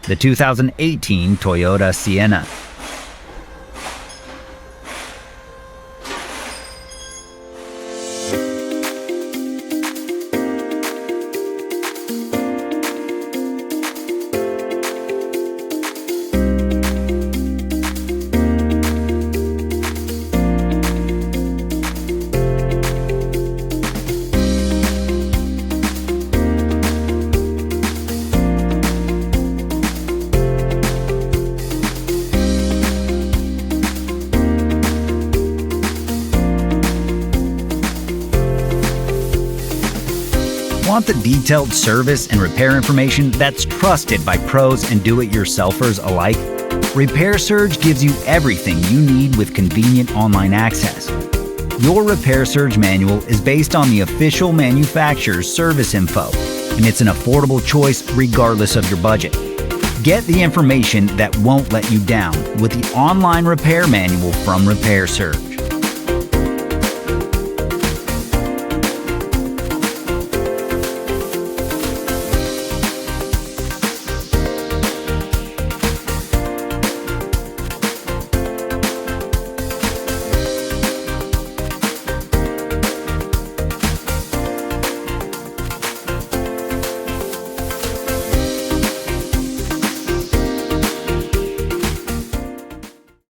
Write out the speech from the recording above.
the 2018 Toyota Sienna. Want the detailed service and repair information that's trusted by pros and do-it-yourselfers alike? Repair Surge gives you everything you need with convenient online access. Your Repair Surge manual is based on the official manufacturer's service info, and it's an affordable choice regardless of your budget. Get the information that won't let you down with the online repair manual from Repair Surge.